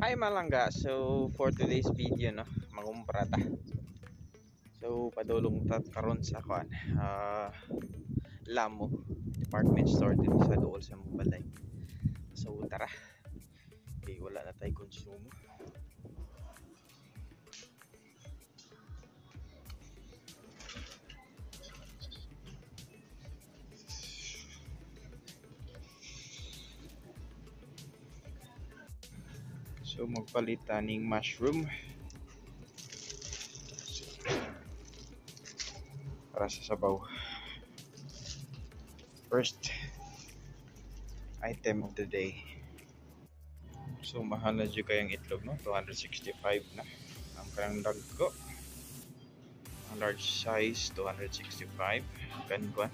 Hi malangga, so for today's video no, mangumpra ta. So padulong ta karon sa kuan, Lamo department store din sa dool sa Mubalay. So tara, wala na tayo konsumo. So magpalit ning mushroom para sa sabaw. First item of the day. So mahal na dyan kayang itlog no, 265 na. Ang kayang dagko, ang large size 265, kan kuan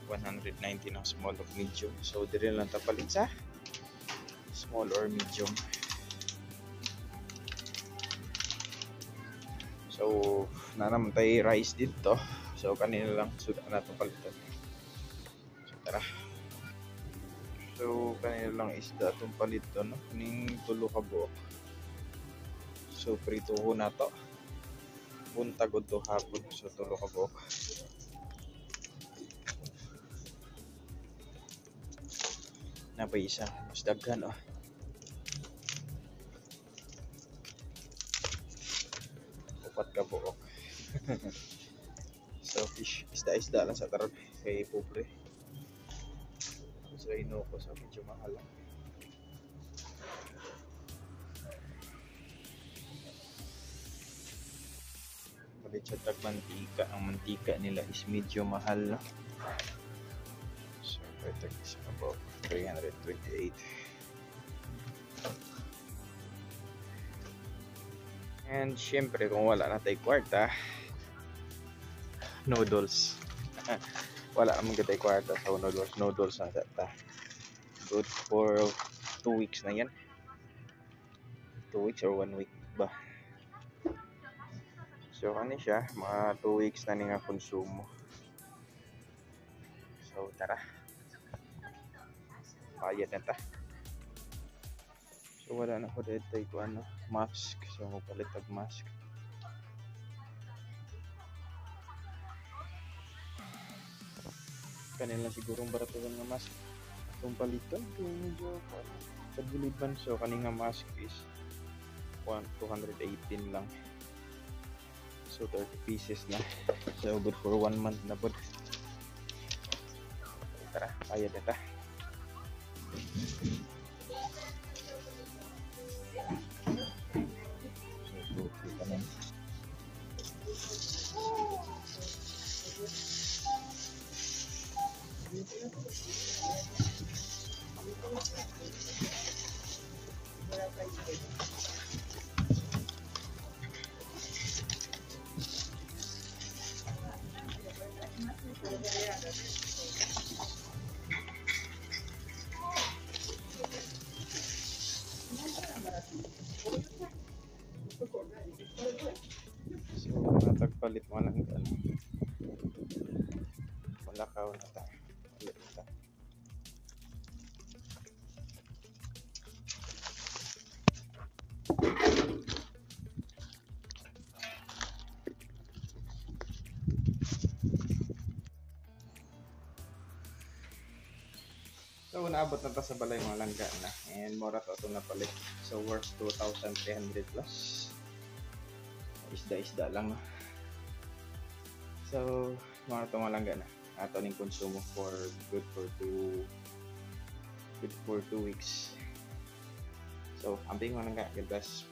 190 ng small of medium. So dire lang ta palit sa small or medium. So naman tayo rice dito. So kanina lang suda na itong palitan. So tara. So kanina lang isda itong palitan no? Ning tulo ka buok. So prito ho na to. Buntag o to hapon. So tulo ka buok. Napay isa. Mas daghan oh. Upat ka buok. So fish, isda lang sa taron kay pobre. So ino ko sa medyo mahal lang. Palit siya tag mantika. Ang mantika nila is medyo mahal no? So ito is about 328. And syempre kung wala na tayo kwarta, noodles. Wala naman tayo kwarta sa noodles na ta. Good for 2 weeks na yan. 2 weeks or 1 week ba. So kani siya, mga 2 weeks na nga konsumo. So tara, bayad na ta. So wala na ko dito tayo ano, mask. So magpalit ang mask. Kanila sigurong baratuhan nga mask itong palitan kung medyo sa gilid man. So kaning nga mask is 218 lang. So 30 pieces na. So good for 1 month na po. Tara, bayad na ta. So kita na. So natagpalit mo lang ano. Malakaw na ta. Palit ta. So naabot na ta sa balay mga langga na. And mura to itong napalit. So worth 2,300 plus. Isda lang. So mura to mga langga na. Ato ning konsumo for good for 2 weeks. So amping mga langga. God bless.